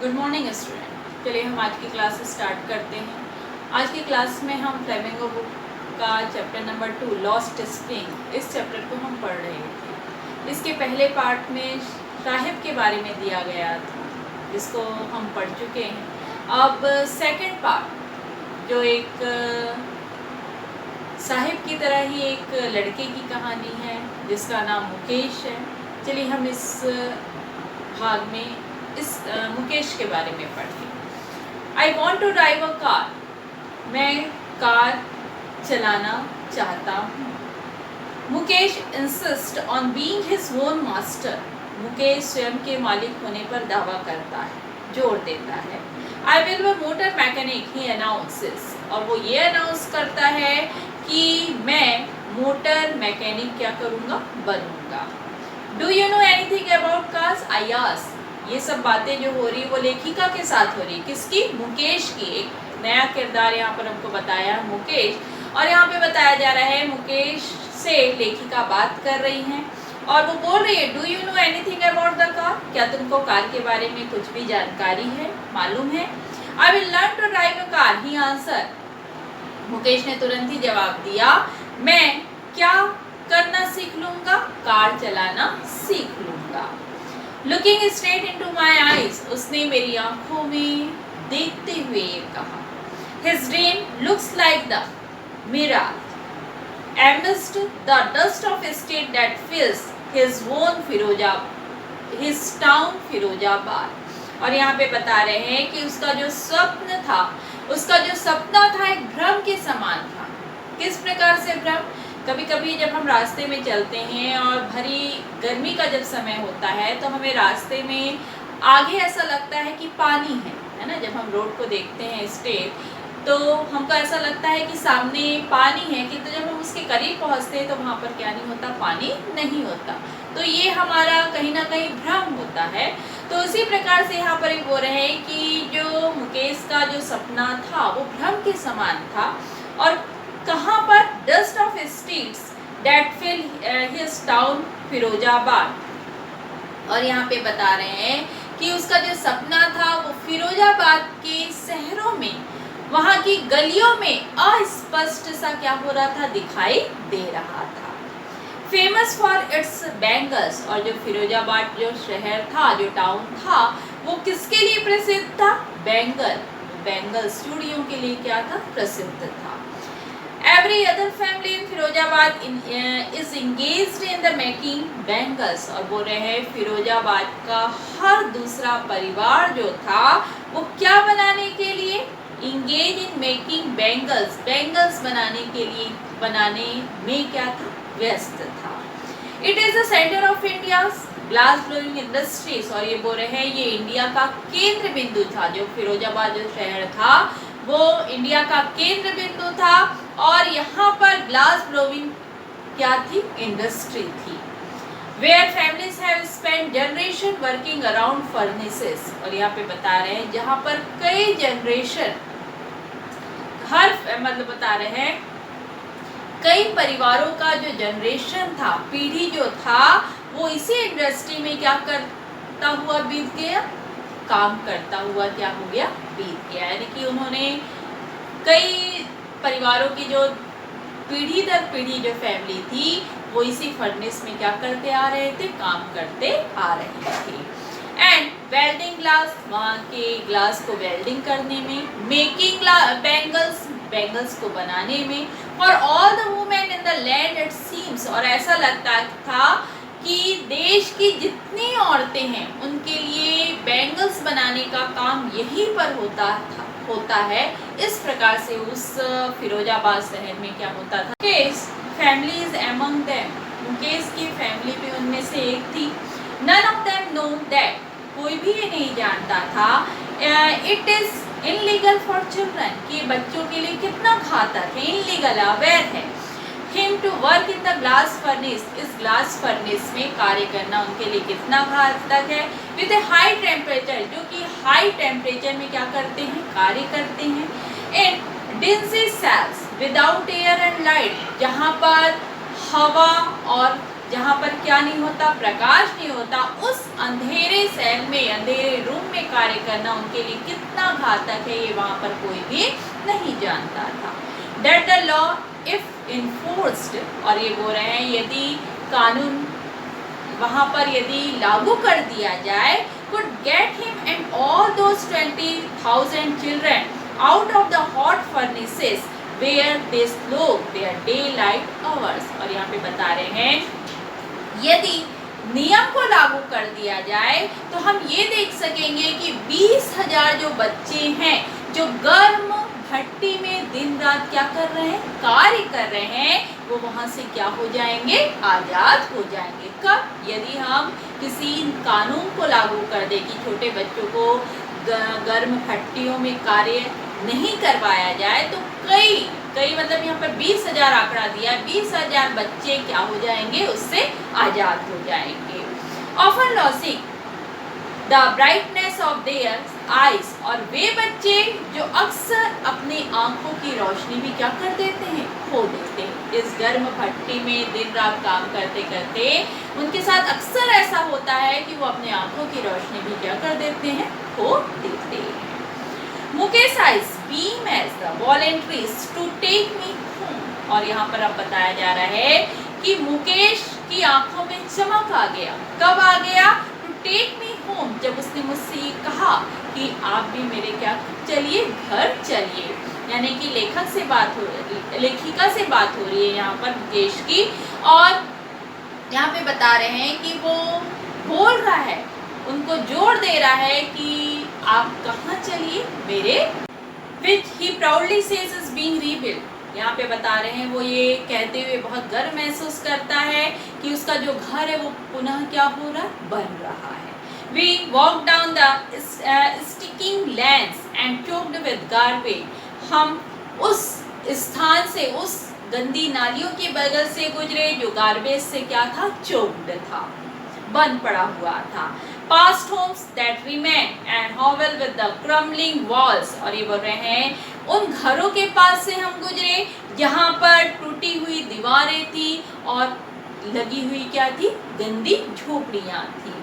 Good morning student. चलिए हम आज की क्लास स्टार्ट करते हैं। आज की क्लास में हम फ्लेमिंगो बुक का चैप्टर नंबर 2 लॉस्ट स्प्रिंग, इस चैप्टर को हम पढ़ रहे थे। इसके पहले पार्ट में साहिब के बारे में दिया गया था, जिसको हम पढ़ चुके हैं। अब सेकंड पार्ट जो एक साहिब की तरह ही एक लड़के की कहानी है जिसका नाम मुकेश है। चलिए हम इस भाग में इस मुकेश के बारे में पढ़ते हैं। I want to drive a car, मैं कार चलाना चाहता हूँ। Mukesh insist on being his own master, Mukesh स्वयं के मालिक होने पर दावा करता है, जोर देता है। I will be motor mechanic, he announces, और वो ये अनाउंस करता है कि मैं मोटर मैकेनिक क्या करूँगा, बनूंगा। Do you know anything about cars, I ask. ये सब बातें जो हो रही वो लेखिका के साथ हो रही, किसकी, मुकेश की। एक नया किरदार यहाँ पर हमको बताया मुकेश, और यहाँ पे बताया जा रहा है मुकेश से लेखिका बात कर रही हैं और वो बोल रही है, do you know anything about the car, क्या तुमको कार के बारे में कुछ भी जानकारी है, मालूम है। I will learn to drive a car, he answer. Mukesh ने तुरंत ही जवाब दिया, मैं क्या करना सीख लूंगा, कार चलाना सीख लूंगा। Looking straight into my eyes, उसने मेरी आंखों में देखते हुए कहा। His dream looks like the mirror amidst the dust of state that fills his own his town Firozabad. और यहाँ पे बता रहे हैं कि उसका जो स्वप्न था, उसका जो सपना था एक भ्रम के समान था। किस प्रकार से भ्रम, कभी कभी जब हम रास्ते में चलते हैं और भरी गर्मी का जब समय होता है तो हमें रास्ते में आगे ऐसा लगता है कि पानी है ना। जब हम रोड को देखते हैं स्ट्रेट तो हमको ऐसा लगता है कि सामने पानी है, किंतु जब हम उसके करीब पहुंचते हैं तो वहाँ पर क्या नहीं होता, पानी नहीं होता। तो ये हमारा कहीं ना कहीं भ्रम होता है। तो उसी प्रकार से यहाँ पर एक बोल रहे हैं कि जो मुकेश का जो सपना था वो भ्रम के समान था। और कहाँ पर, dust of streets that fill his town Firozabad. और यहाँ पे बता रहे हैं कि उसका जो सपना था वो फिरोजाबाद के शहरों में, वहाँ की गलियों में अस्पष्ट सा क्या हो रहा था, दिखाई दे रहा था। फेमस फॉर इट्स बैंगल्स, और जो फिरोजाबाद जो शहर था, जो टाउन था, वो किसके लिए प्रसिद्ध था, बैंगल चूड़ियों के लिए क्या था, प्रसिद्ध था। Every other family in Firozabad is engaged in the making bangles, और बोल रहे हैं फिरोजाबाद का हर दूसरा परिवार जो था वो क्या बनाने के लिए, इंगेज इन मेकिंग बैंगल्स बनाने में क्या था, व्यस्त था। It is the centre of India's glass blowing industries, और ये बोल रहे हैं ये इंडिया का केंद्र बिंदु था। जो फिरोजाबाद जो शहर था वो इंडिया का केंद्र बिंदु था, और यहाँ पर ग्लास ब्लोइंग क्या थी, इंडस्ट्री थी। Where families have spent generation working around furnaces, और यहाँ पे बता रहे हैं जहाँ पर कई जनरेशन, मतलब बता रहे हैं कई परिवारों का जो जनरेशन था, पीढ़ी जो था, वो इसी इंडस्ट्री में क्या करता हुआ बीत गया, काम करता हुआ क्या हो गया, बीत गया। यानी कि उन्होंने कई परिवारों की जो पीढ़ी दर पीढ़ी जो फैमिली थी वो इसी फर्नेस में क्या करते आ रहे थे, काम करते आ रहे थे। एंड वेल्डिंग ग्लास, वहाँ के ग्लास को वेल्डिंग करने में, मेकिंग बैंगल्स को बनाने में, और all the women in the land it seems, और ऐसा लगता था कि देश की जितनी औरतें हैं उनके लिए बैंगल्स बनाने का काम यहीं पर होता है। इस प्रकार से उस फिरोजाबाद शहर में क्या होता था। Mukesh family is among them, Mukesh की फैमिली भी उनमें से एक थी। None of them know that, कोई भी ये नहीं जानता था, it is illegal for children, कि बच्चों के लिए कितना घातक है, इनलीगल, अवेयर है। Him to work in the glass furnace, इस ग्लास फर्नेस में कार्य करना उनके लिए कितना घातक है। विद ए हाई टेम्परेचर, जो कि हाई टेम्परेचर में क्या करते हैं, कार्य करते हैं। In dingy cells without air and light, जहाँ पर हवा और जहाँ पर क्या नहीं होता, प्रकाश नहीं होता, उस अंधेरे सेल में, अंधेरे रूम में कार्य करना उनके लिए कितना घातक है ये वहाँ पर कोई भी नहीं जानता था। That the law if enforced, और ये बोल रहे हैं यदि कानून वहाँ पर यदि लागू कर दिया जाए, could get him and all those 20,000 children out of the hot furnaces where they slog their daylight hours। और यहाँ पे बता रहे हैं यदि नियम को लागू कर दिया जाए तो हम ये देख सकेंगे कि 20,000 जो बच्चे हैं जो गर्म भट्टी में दिन रात क्या कर रहे हैं, कार्य कर रहे हैं, वो वहां से क्या हो जाएंगे, आजाद हो जाएंगे। कब? यदि हम किसी कानून को लागू कर दे कि छोटे बच्चों को गर्म भट्टियों में कार्य नहीं करवाया जाए तो कई मतलब यहाँ पर 20,000 आंकड़ा दिया, 20,000 बच्चे क्या हो जाएंगे, उससे आजाद हो जाएंगे। Often losing the brightness of their eyes, और वे बच्चे जो अक्सर अपनी आंखों की रोशनी भी क्या कर देते हैं, खो देते हैं। इस गर्म भट्टी में दिन रात काम करते करते उनके साथ अक्सर ऐसा होता है कि वो अपनी आंखों की रोशनी भी क्या कर देते हैं, खो देते हैं। Mukesh eyes beam as the volunteers to take me home, और यहाँ पर अब बताया जा रहा है कि मुकेश की आंखों में चमक आ गया। कब आ गया? टू टेक मी होम, जब उसने मुझसे ये कहा कि आप भी मेरे क्या चलिए, घर चलिए। यानी कि लेखक से बात हो रही, लेखिका से बात हो रही है यहाँ पर मुकेश की, और यहाँ पे बता रहे हैं कि वो बोल रहा है, उनको जोर दे रहा है कि आप कहाँ चलिए मेरे, which he proudly says is being rebuilt। यहाँ पे बता रहे हैं वो ये कहते हुए बहुत गर्व महसूस करता है कि उसका जो घर है वो पुनः क्या हो रहा है, बन रहा है। We walked down the sticking lanes and choked with garbage। हम उस स्थान से, उस गंदी नालियों के बगल से गुजरे जो गार्बेज से क्या था, चोक्ड था, बंद पड़ा हुआ था। Past homes that remain and hovel with the crumbling walls, और ये बोल रहे हैं उन घरों के पास से हम गुजरे जहाँ पर टूटी हुई दीवारें थी और लगी हुई क्या थी, गंदी झोपड़ियाँ थी।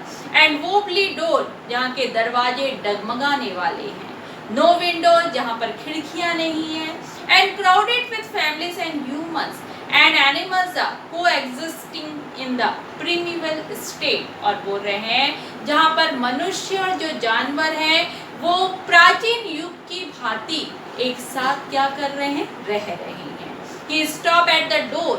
And wobbly door, जहाँ के दरवाजे डगमगाने वाले हैं। No window, जहाँ पर खिड़कियाँ नहीं हैं। And crowded with families and humans and animals are coexisting in the primeval state, और बोल रहे हैं जहाँ पर मनुष्य और जो जानवर हैं वो प्राचीन युग की भांति एक साथ क्या कर रहे हैं, रह रहे हैं। He stop at the door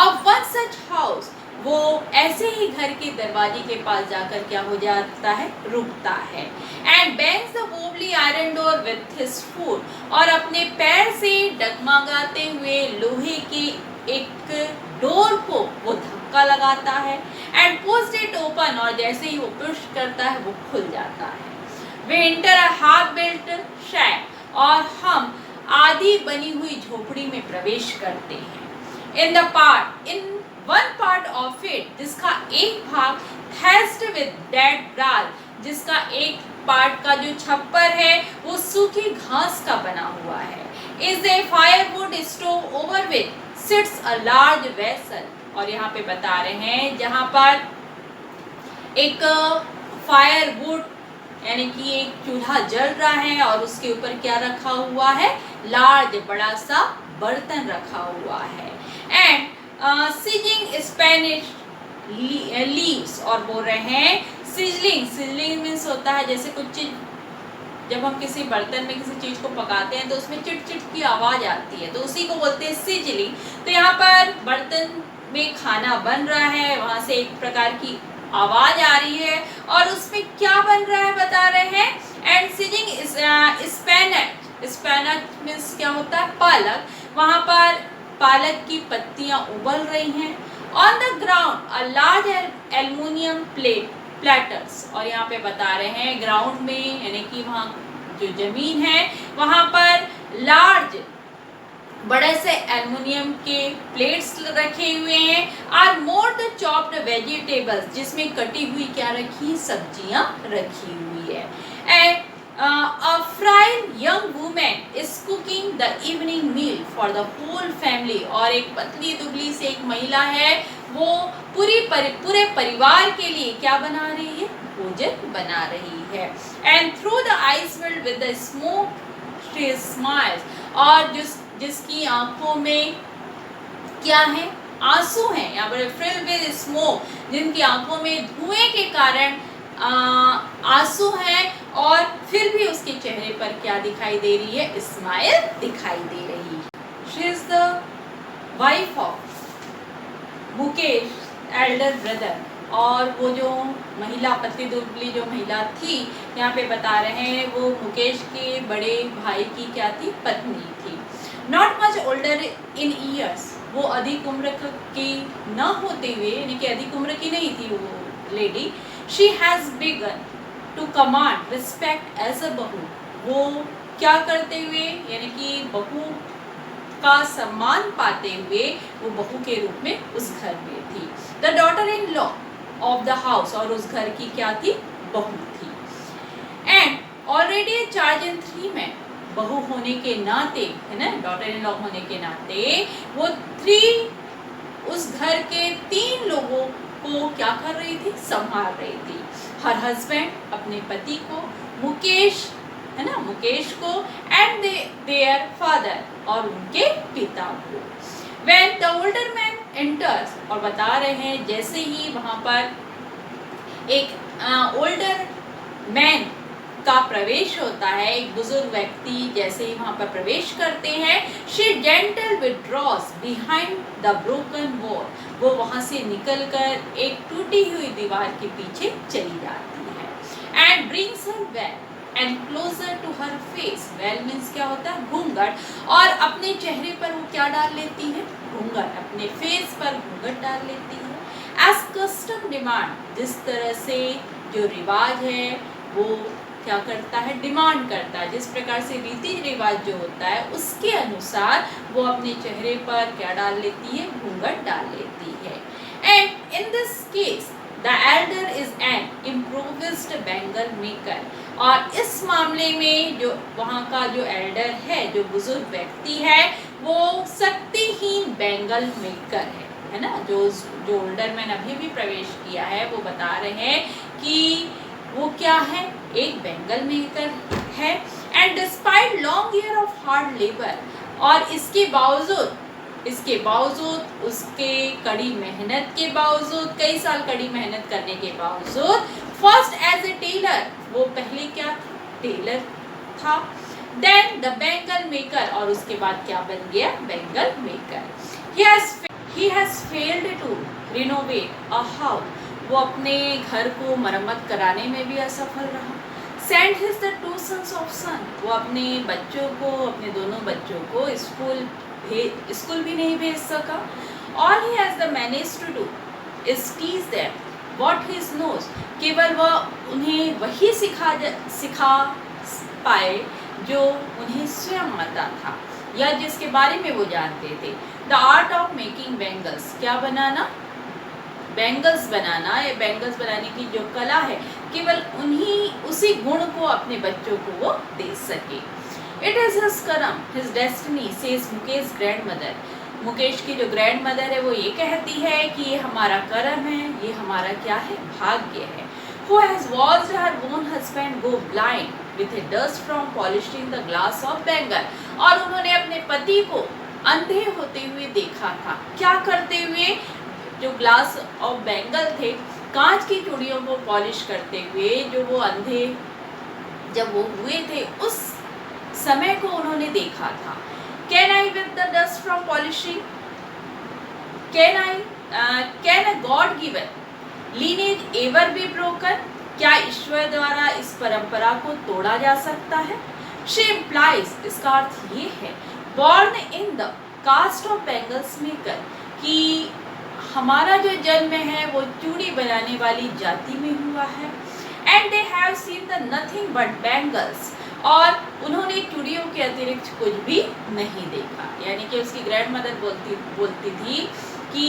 of one such house, वो ऐसे ही घर के दरवाजे के पास जाकर क्या हो जाता है, रुकता है। And bangs the wobbly iron door with his foot, और अपने पैर से डगमगाते हुए लोहे के एक डोर को वो धक्का लगाता है। एंड pushed it open, और जैसे ही वो पुश करता है वो खुल जाता है। We enter a half built shack, और हम आधी बनी हुई झोपड़ी में प्रवेश करते हैं। in one part of it, जिसका एक भाग thatched with dead grass, जिसका एक पार्ट का जो छप्पर है वो सूखी घास का बना हुआ है। is a firewood stove over which sits a large vessel, और यहाँ पे बता रहे हैं जहाँ पर एक फायरवुड यानी कि एक चूल्हा जल रहा है और उसके ऊपर क्या रखा हुआ है, लार्ज बड़ा सा बर्तन रखा हुआ है। एंड सिजिंग स्पेनिश लीव्स, और बोल रहे हैं सिजलिंग मीन्स होता है जैसे कुछ चीज, जब हम किसी बर्तन में किसी चीज को पकाते हैं तो उसमें चिट चिट की आवाज आती है, तो उसी को बोलते हैं सिजलिंग। तो यहाँ पर बर्तन में खाना बन रहा है, वहां से एक प्रकार की आवाज आ रही है और उसमें क्या बन रहा है बता रहे हैं। एंड सिजिंग स्पेनच मीन्स क्या होता है, पालक। वहां पर पालक की पत्तियां उबल रही हैं। On the ground a large aluminium platters, और यहाँ पे बता रहे हैं ग्राउंड में यानी कि वहाँ जो जमीन है वहाँ पर लार्ज बड़े से एल्युमिनियम के प्लेट्स रखे हुए हैं। Are more the chopped vegetables, जिसमें कटी हुई क्या रखी, सब्जियां रखी हुई है। And a frail young woman is cooking the evening meal for the whole family, और एक पतली दुबली से एक महिला है वो पूरे परिवार के लिए क्या बना रही है, भोजन बना रही है। And through the eyes filled with the smoke she smiles, और जिसकी आंखों में क्या है, आंसू हैं, यहाँ पर फिल्ड विद स्मोक, जिनकी आंखों में धुएं के कारण आंसू हैं, और फिर भी उसके चेहरे पर क्या दिखाई दे रही है, स्माइल दिखाई दे रही है। She is the wife of Mukesh Elder brother, और वो जो महिला, पतली दुबली जो महिला थी, यहाँ पे बता रहे हैं वो मुकेश के बड़े भाई की क्या थी, पत्नी थी। Not much older in years, वो अधिक उम्र की न होते हुए, यानी कि अधिक उम्र की नहीं थी वो lady. She has begun to command respect as a bahu, वो क्या करते हुए, यानी कि बहू का सम्मान पाते हुए वो बहू के रूप में उस घर में थी। The daughter in law of the house, और उस घर की क्या थी, बहू थी। एंड ऑलरेडी चार्ज इन 3 में, बहू होने के नाते, है ना, डॉटर इन लॉ होने के नाते वो 3 उस घर के 3 लोगों को क्या कर रही थी, संभाल रही थी। हर हस्बैंड, अपने पति को, मुकेश, है ना, मुकेश को, एंड देयर फादर, और उनके पिता को। When the older man enters, और बता रहे हैं जैसे ही वहाँ पर एक ओल्डर मैन का प्रवेश होता है, एक बुजुर्ग व्यक्ति जैसे ही वहाँ पर प्रवेश करते हैं, she gentle withdraws behind the broken wall, वो वहाँ से निकलकर एक टूटी हुई दीवार के पीछे चली जाती है। and brings her well and closer to her face, well means क्या होता है, घूंघट, और अपने चेहरे पर वो क्या डाल लेती है, घूंघट, अपने फेस पर घूंघट डाल लेती है। as custom demand, जिस तरह से जो रिवाज है वो क्या करता है, डिमांड करता है, जिस प्रकार से रीति रिवाज जो होता है उसके अनुसार वो अपने चेहरे पर क्या डाल लेती है, घूंघट डाल लेती है। And in this case the elder is an improvised bangle maker, और इस मामले में जो वहाँ का जो एल्डर है, जो बुजुर्ग व्यक्ति है, वो शक्तिहीन बैंगल मेकर है ना। जो ओल्डर मैन अभी भी प्रवेश किया है वो बता रहे हैं कि वो क्या है, एक बैंगल मेकर है। And despite long year of hard labour, और इसके बावजूद उसके कड़ी मेहनत के बावजूद, कई साल कड़ी मेहनत करने के बावजूद, फर्स्ट एज ए टेलर, वो पहले क्या था, टेलर था। देन द बैंगल मेकर, और उसके बाद क्या बन गया, bangle maker. He has failed to renovate a house, वो अपने घर को मरम्मत कराने में भी असफल रहा। Sent his the 2 sons of son, वो अपने बच्चों को, अपने दोनों बच्चों को स्कूल भी नहीं भेज सका। All he has the managed to do is teach them what he knows, केवल वह उन्हें वही सिखा पाए जो उन्हें स्वयं आता था या जिसके बारे में वो जानते थे। The art of making bangles, क्या बनाना, बैंगल्स बनाना, या बैंगल्स बनाने की जो कला है, केवल उसी गुण को अपने बच्चों को वो दे सके। इट इज हिज कर्म, his destiny, says Mukesh grand mother, Mukesh की जो ग्रैंड मदर है वो ये कहती है कि ये हमारा कर्म है, ये हमारा क्या है, भाग्य है। Who has watched her own husband go blind with a dust from polishing the glass of bangle, और उन्होंने अपने पति को अंधे होते हुए देखा था, क्या करते हुए, जो ग्लास ऑफ बैंगल थे, कांच की चूड़ियों को पॉलिश करते हुए, जो वो अंधे जब वो हुए थे उस समय को उन्होंने देखा था। Can I with the dust from polishing? Can a God given lineage ever be broken? क्या ईश्वर द्वारा इस परंपरा को तोड़ा जा सकता है? She implies, इसका अर्थ ये है, born in the caste of bangles maker, कि हमारा जो जन्म है वो चूड़ी बनाने वाली जाति में हुआ है। And they have seen the nothing but bangles, और उन्होंने चूड़ियों के अतिरिक्त कुछ भी नहीं देखा। यानी कि उसकी ग्रैंड मदर बोलती थी कि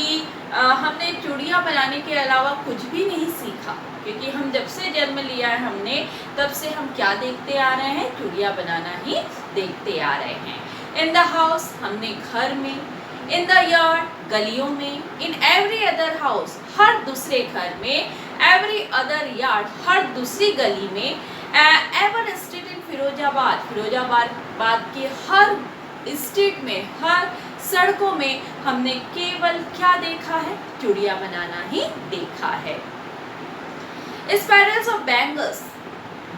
हमने चूड़ियाँ बनाने के अलावा कुछ भी नहीं सीखा, क्योंकि हम जब से जन्म लिया है हमने, तब से हम क्या देखते आ रहे हैं, चूड़ियाँ बनाना ही देखते आ रहे हैं। इन द हाउस, हमने घर में, इन द यार्ड, गलियों में, इन एवरी अदर हाउस, हर दूसरे घर में, एवरी अदर यार्ड, हर दूसरी गली में, ever street in Firozabad, Firozabad के हर स्ट्रीट में, हर सड़कों में हमने केवल क्या देखा है? चूड़ियां बनाना ही देखा है। स्पाइरल्स ऑफ बैंगल्स,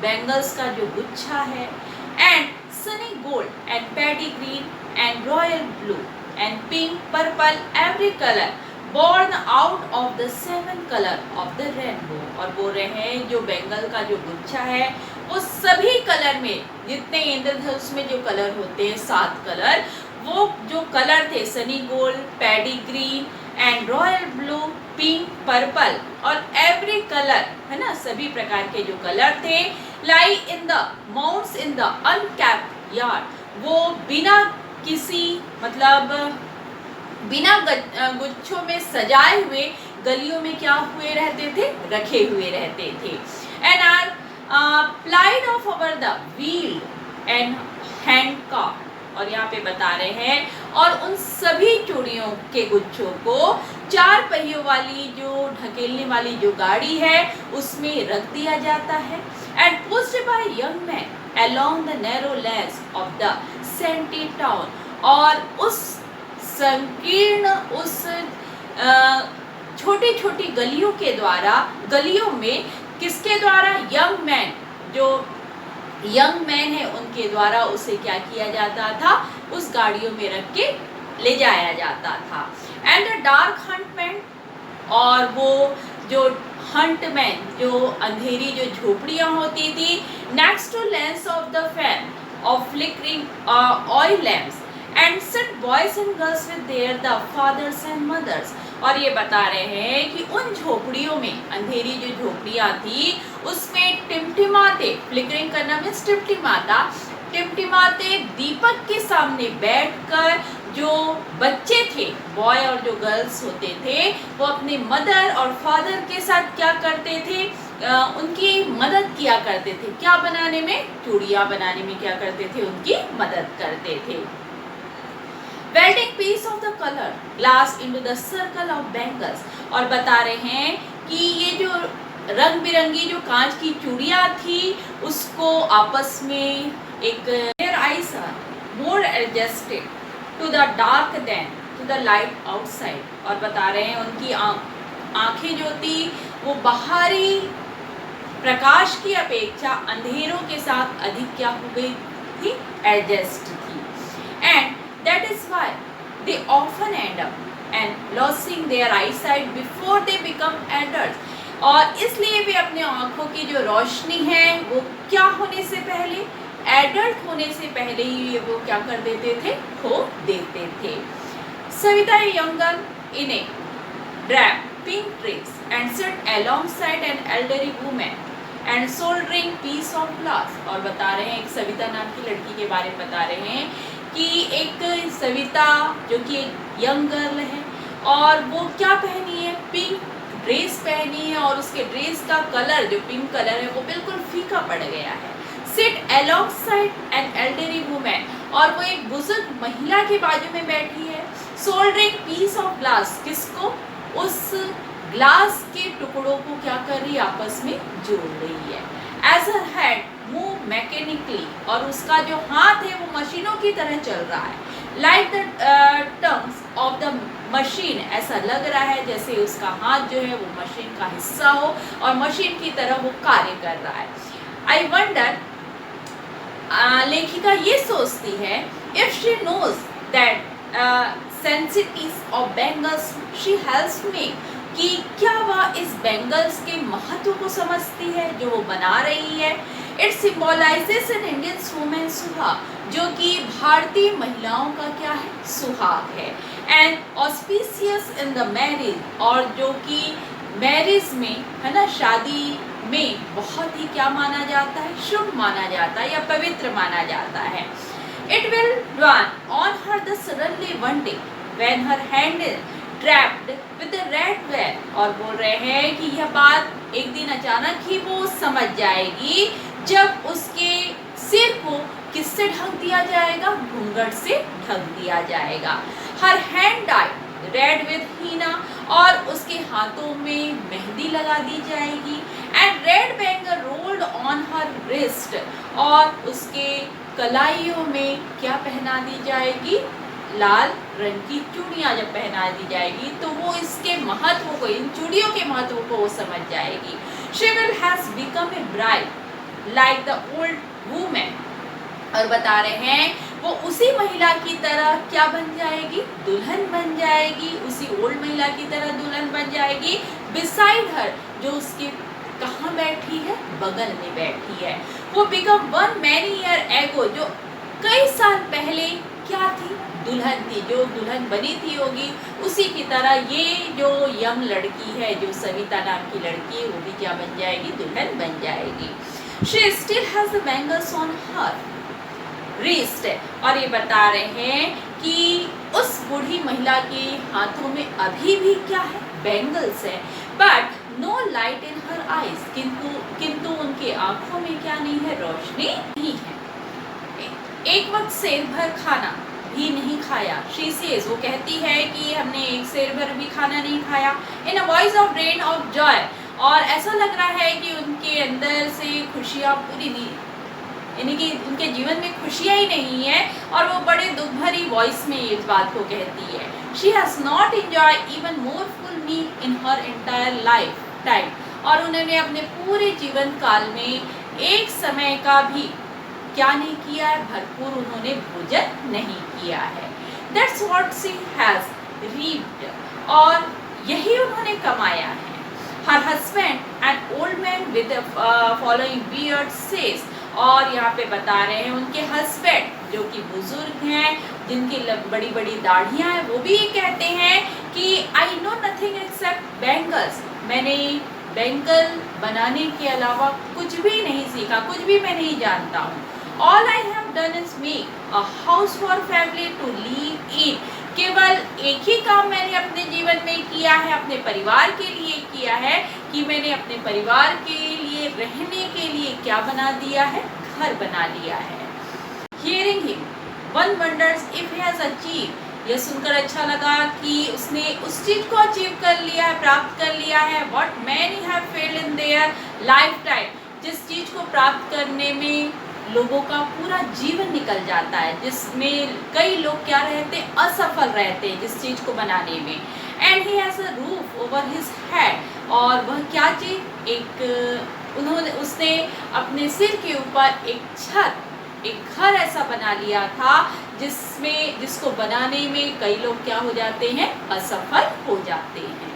बैंगल्स का जो गुच्छा है, and Sunny gold and paddy green and royal blue and pink purple every colour born out of the seven color of the rainbow। और बोल रहे हैं जो बेंगल का जो गुच्छा है वो सभी कलर में, जितने इंद्रधनुष में जो कलर होते हैं 7 कलर, वो जो कलर थे sunny gold, paddy green and royal blue, pink, purple और एवरी कलर, है ना, सभी प्रकार के जो कलर थे, lie in the mounds in the unkempt yard, वो बिना किसी मतलब बिना गुच्छों में सजाए हुए गलियों में क्या हुए रहते थे? रखे हुए रहते थे। And are piled off over the wheel and hand cart, और यहाँ पे बता रहे हैं, और उन सभी चूड़ियों के गुच्छों को 4 पहियों वाली जो ढकेलने वाली जो गाड़ी है उसमें रख दिया जाता है। And pushed by young man along the narrow lanes of the shanty town, और उस संकीर्ण, उस छोटी छोटी गलियों के द्वारा, गलियों में किसके द्वारा? यंग मैन, जो यंग मैन है उनके द्वारा उसे क्या किया जाता था? उस गाड़ियों में रख के ले जाया जाता था। एंड द डार्क हंटमैन, और वो जो हंटमैन, जो अंधेरी जो झोपड़ियाँ होती थी, next to lines of the fan of flickering oil lamps and sit boys and girls with their the fathers and mothers. और ये बता रहे हैं कि उन झोपड़ियों में, अंधेरी जो झोपड़ियाँ थी उसमें टिमटिमाते, फ्लिकरिंग करना मीन्स टिमटिमाता, टिमटिमाते दीपक के सामने बैठकर जो बच्चे थे, बॉय और जो गर्ल्स होते थे, वो अपने मदर और फादर के साथ क्या करते थे? उनकी मदद किया करते थे। क्या बनाने में? चूड़ियाँ बनाने में क्या करते थे? उनकी मदद करते थे। Welding piece of the colour glass into the circle of bangles, और बता रहे हैं कि ये जो रंग बिरंगी जो कांच की चूड़ियाँ थी उसको आपस में एक, their eyes are more adjusted to the dark than to the light outside, और बता रहे हैं उनकी आंखें जो थी वो बाहरी प्रकाश की अपेक्षा अंधेरों के साथ अधिक क्या हो गई थी? एडजस्ट थी। And that is why they often end up and losing their eyesight before they become adults, और इसलिए वे अपने आँखों की जो रोशनी है वो क्या होने से पहले, एडल्ट होने से पहले ही वो क्या कर देते थे? खो देते थे। Savita younger in A drab pink dress and sat alongside an elderly woman and soldering piece of glass, और बता रहे हैं एक सविता नाम की लड़की के बारे में बता रहे हैं कि एक सविता जो कि एक यंग गर्ल है और वो क्या पहनी है? पिंक ड्रेस पहनी है, और उसके ड्रेस का कलर जो पिंक कलर है वो बिल्कुल फीका पड़ गया है। Sit alongside an elderly women, और वो एक बुजुर्ग महिला के बाजू में बैठी है। सोल्डरिंग पीस ऑफ ग्लास, किसको? उस ग्लास के टुकड़ों को क्या कर रही है? आपस में जोड़ रही है। As her head move mechanically, और उसका जो हाथ है वो मशीनों की तरह चल रहा है। Like the terms of the machine, ऐसा लग रहा है जैसे उसका हाथ जो है वो मशीन का हिस्सा हो और मशीन की तरह वो कार्य कर रहा है। आई वंडर, लेखिका ये सोचती है, if she knows that sanctity of bangles she helps me, कि क्या वह इस बैंगल्स के महत्व को समझती है जो वो बना रही है। इट सिम्बोलाइजेस एन इंडियन वुमेन सुहाग, जो कि भारतीय महिलाओं का क्या है? सुहाग है। And auspicious in the marriage, और जो कि मैरिज में, है ना, शादी में बहुत ही क्या माना जाता है? शुभ माना जाता है या पवित्र माना जाता है। It will run on her the suddenly one day when her hand is trapped with the red veil, और बोल रहे हैं कि यह बात एक दिन अचानक ही वो समझ जाएगी जब उसके सिर को किससे ढक दिया जाएगा? घूंघट से ढक दिया जाएगा। Her hand dyed red with henna, और उसके हाथों में मेहंदी लगा दी जाएगी। And red bangle rolled on her wrist, और उसके कलाइयों में क्या पहना दी जाएगी, लाल रंग की चूड़ियां जब पहना दी जाएगी तो वो इसके महत्व को, इन चूड़ियों के महत्व को वो समझ जाएगी। She will has become a bride like the old woman, और बता रहे हैं वो उसी महिला की तरह क्या बन जाएगी, दुल्हन बन जाएगी, उसी ओल्ड महिला की तरह दुल्हन बन जाएगी। बिसाइड हर, जो उसके कहाँ बैठी है, बगल में बैठी है। वो become one many year ago, जो कई साल पहले क्या थी, दुल्हन थी, जो दुल्हन बनी थी होगी उसी की तरह ये जो यंग लड़की है, जो सविता नाम की लड़की है, वो भी क्या बन जाएगी, दुल्हन बन जाएगी। She still has the bangles on her wrist, और ये बता रहे हैं कि उस बूढ़ी महिला के हाथों में अभी भी क्या है, बैंगल्स है। But no light in her eyes, किंतु उनकी आंखों में क्या नहीं है, रोशनी नहीं है। एक वक्त शेर भर खाना भी नहीं खाया। शी सेज, वो कहती है कि हमने एक शेर भर भी खाना नहीं खाया। In a voice of rain of joy, और ऐसा लग रहा है कि उनके अंदर से खुशियाँ पूरी नहीं, यानी कि उनके जीवन में खुशियाँ ही नहीं है, और वो बड़े दुख भरी वॉइस में इस बात को कहती है। She has not enjoy even more full meal in her entire life time, और उन्होंने अपने पूरे जीवन काल में एक समय का भी क्या नहीं किया है, भरपूर उन्होंने भोजन नहीं किया है। That's what she has reaped, और यही उन्होंने कमाया है। Her husband, an old man with a following beard, says, और यहाँ पे बता रहे हैं उनके हस्बैंड जो कि बुजुर्ग हैं, जिनकी बड़ी बड़ी दाढ़ियाँ हैं, वो भी ये कहते हैं कि I know nothing except bangles, मैंने बैंगल बनाने के अलावा कुछ भी नहीं सीखा, कुछ भी मैं नहीं जानता हूँ। All I have done is make a house for family to live in, केवल एक ही काम मैंने अपने जीवन में किया है, अपने परिवार के लिए किया है, कि मैंने अपने परिवार के लिए रहने के लिए क्या बना दिया है, घर बना लिया है। Hearing him, one wonders if he has achieved, यह सुनकर अच्छा लगा कि उसने उस चीज को अचीव कर लिया है, प्राप्त कर लिया है। What many have failed in their lifetime, जिस चीज को प्राप्त करने में लोगों का पूरा जीवन निकल जाता है, जिसमें कई लोग क्या रहते हैं, असफल रहते हैं जिस चीज को बनाने में। And he has a roof over his head, और वह क्या चीज, उसने अपने सिर के ऊपर एक छत, एक घर ऐसा बना लिया था जिसको बनाने में कई लोग क्या हो जाते हैं, असफल हो जाते हैं।